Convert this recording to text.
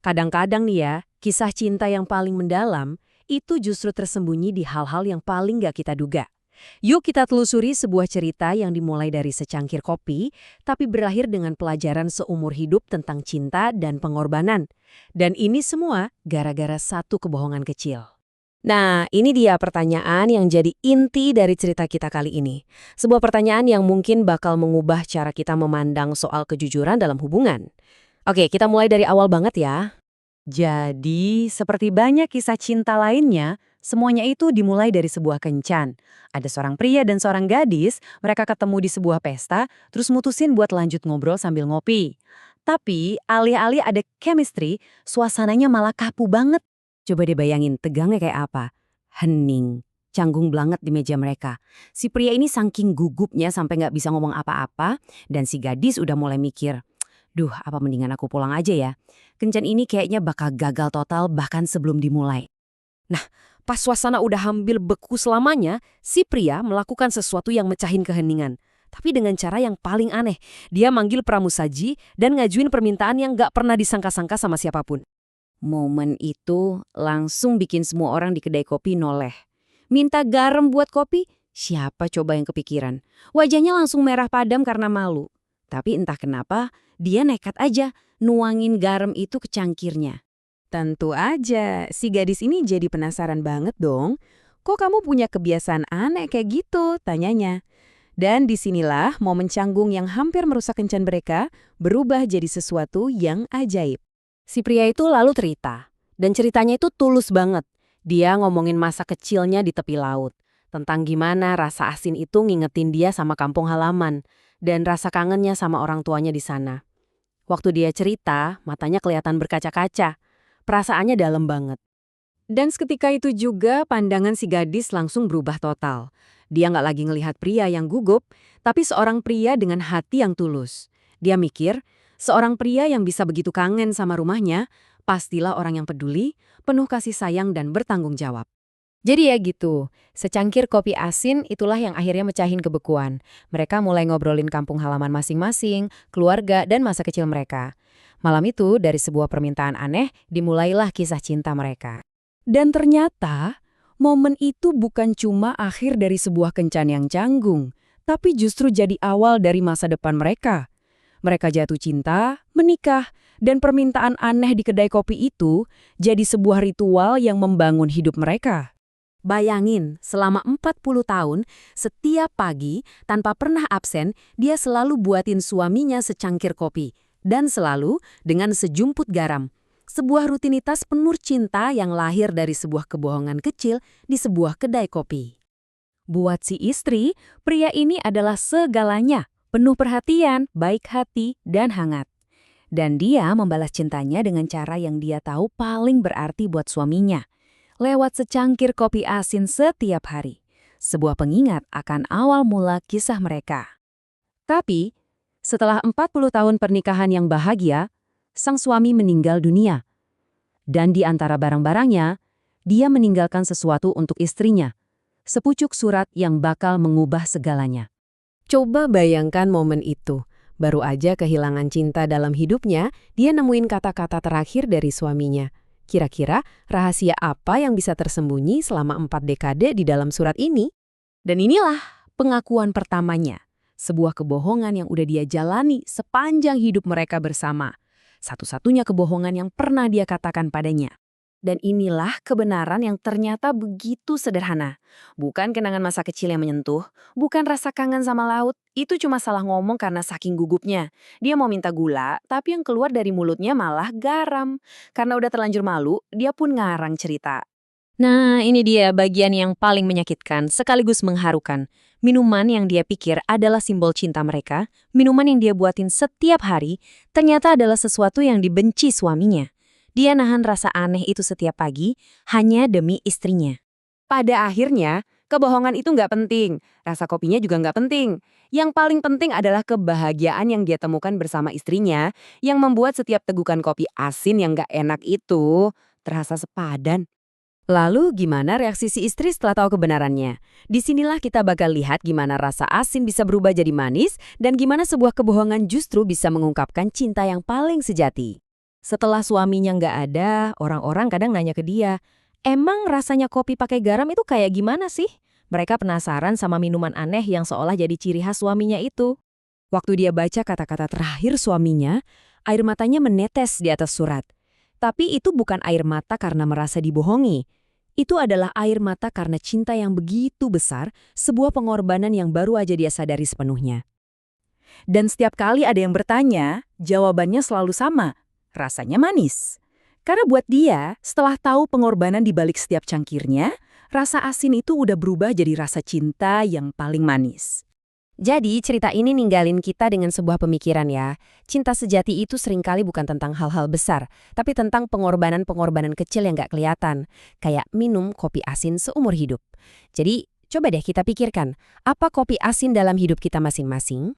Kadang-kadang nih ya, kisah cinta yang paling mendalam itu justru tersembunyi di hal-hal yang paling gak kita duga. Yuk kita telusuri sebuah cerita yang dimulai dari secangkir kopi, tapi berakhir dengan pelajaran seumur hidup tentang cinta dan pengorbanan. Dan ini semua gara-gara satu kebohongan kecil. Nah, ini dia pertanyaan yang jadi inti dari cerita kita kali ini. Sebuah pertanyaan yang mungkin bakal mengubah cara kita memandang soal kejujuran dalam hubungan. Oke, kita mulai dari awal banget ya. Jadi, seperti banyak kisah cinta lainnya, semuanya itu dimulai dari sebuah kencan. Ada seorang pria dan seorang gadis, mereka ketemu di sebuah pesta, terus mutusin buat lanjut ngobrol sambil ngopi. Tapi, alih-alih ada chemistry, suasananya malah kaku banget. Coba deh bayangin, tegangnya kayak apa? Hening, canggung banget di meja mereka. Si pria ini saking gugupnya sampai nggak bisa ngomong apa-apa, dan si gadis udah mulai mikir, duh, apa mendingan aku pulang aja ya? Kencan ini kayaknya bakal gagal total bahkan sebelum dimulai. Nah, pas suasana udah hampir beku selamanya, si pria melakukan sesuatu yang mecahin keheningan. Tapi dengan cara yang paling aneh, dia manggil pramusaji dan ngajuin permintaan yang gak pernah disangka-sangka sama siapapun. Momen itu langsung bikin semua orang di kedai kopi noleh. Minta garam buat kopi? Siapa coba yang kepikiran? Wajahnya langsung merah padam karena malu. Tapi entah kenapa, dia nekat aja nuangin garam itu ke cangkirnya. Tentu aja, si gadis ini jadi penasaran banget dong. Kok kamu punya kebiasaan aneh kayak gitu? Tanyanya. Dan disinilah momen canggung yang hampir merusak kencan mereka berubah jadi sesuatu yang ajaib. Si pria itu lalu cerita. Dan ceritanya itu tulus banget. Dia ngomongin masa kecilnya di tepi laut. Tentang gimana rasa asin itu ngingetin dia sama kampung halaman. Dan rasa kangennya sama orang tuanya di sana. Waktu dia cerita, matanya kelihatan berkaca-kaca. Perasaannya dalam banget. Dan seketika itu juga pandangan si gadis langsung berubah total. Dia nggak lagi ngelihat pria yang gugup, tapi seorang pria dengan hati yang tulus. Dia mikir, seorang pria yang bisa begitu kangen sama rumahnya, pastilah orang yang peduli, penuh kasih sayang dan bertanggung jawab. Jadi ya gitu, secangkir kopi asin itulah yang akhirnya mecahin kebekuan. Mereka mulai ngobrolin kampung halaman masing-masing, keluarga, dan masa kecil mereka. Malam itu, dari sebuah permintaan aneh, dimulailah kisah cinta mereka. Dan ternyata, momen itu bukan cuma akhir dari sebuah kencan yang canggung, tapi justru jadi awal dari masa depan mereka. Mereka jatuh cinta, menikah, dan permintaan aneh di kedai kopi itu jadi sebuah ritual yang membangun hidup mereka. Bayangin, selama 40 tahun, setiap pagi, tanpa pernah absen, dia selalu buatin suaminya secangkir kopi. Dan selalu dengan sejumput garam. Sebuah rutinitas penuh cinta yang lahir dari sebuah kebohongan kecil di sebuah kedai kopi. Buat si istri, pria ini adalah segalanya, penuh perhatian, baik hati, dan hangat. Dan dia membalas cintanya dengan cara yang dia tahu paling berarti buat suaminya. Lewat secangkir kopi asin setiap hari. Sebuah pengingat akan awal mula kisah mereka. Tapi, setelah 40 tahun pernikahan yang bahagia, sang suami meninggal dunia. Dan di antara barang-barangnya, dia meninggalkan sesuatu untuk istrinya. Sepucuk surat yang bakal mengubah segalanya. Coba bayangkan momen itu. Baru aja kehilangan cinta dalam hidupnya, dia nemuin kata-kata terakhir dari suaminya. Kira-kira rahasia apa yang bisa tersembunyi selama 4 dekade di dalam surat ini? Dan inilah pengakuan pertamanya. Sebuah kebohongan yang udah dia jalani sepanjang hidup mereka bersama. Satu-satunya kebohongan yang pernah dia katakan padanya. Dan inilah kebenaran yang ternyata begitu sederhana. Bukan kenangan masa kecil yang menyentuh, bukan rasa kangen sama laut, itu cuma salah ngomong karena saking gugupnya. Dia mau minta gula, tapi yang keluar dari mulutnya malah garam. Karena udah terlanjur malu, dia pun ngarang cerita. Nah, ini dia bagian yang paling menyakitkan, sekaligus mengharukan. Minuman yang dia pikir adalah simbol cinta mereka, minuman yang dia buatin setiap hari, ternyata adalah sesuatu yang dibenci suaminya. Dia nahan rasa aneh itu setiap pagi, hanya demi istrinya. Pada akhirnya, kebohongan itu nggak penting, rasa kopinya juga nggak penting. Yang paling penting adalah kebahagiaan yang dia temukan bersama istrinya, yang membuat setiap tegukan kopi asin yang nggak enak itu terasa sepadan. Lalu gimana reaksi si istri setelah tahu kebenarannya? Disinilah kita bakal lihat gimana rasa asin bisa berubah jadi manis dan gimana sebuah kebohongan justru bisa mengungkapkan cinta yang paling sejati. Setelah suaminya nggak ada, orang-orang kadang nanya ke dia, emang rasanya kopi pakai garam itu kayak gimana sih? Mereka penasaran sama minuman aneh yang seolah jadi ciri khas suaminya itu. Waktu dia baca kata-kata terakhir suaminya, air matanya menetes di atas surat. Tapi itu bukan air mata karena merasa dibohongi. Itu adalah air mata karena cinta yang begitu besar, sebuah pengorbanan yang baru aja dia sadari sepenuhnya. Dan setiap kali ada yang bertanya, jawabannya selalu sama. Rasanya manis. Karena buat dia, setelah tahu pengorbanan di balik setiap cangkirnya, rasa asin itu udah berubah jadi rasa cinta yang paling manis. Jadi cerita ini ninggalin kita dengan sebuah pemikiran ya. Cinta sejati itu seringkali bukan tentang hal-hal besar, tapi tentang pengorbanan-pengorbanan kecil yang gak kelihatan. Kayak minum kopi asin seumur hidup. Jadi coba deh kita pikirkan, apa kopi asin dalam hidup kita masing-masing?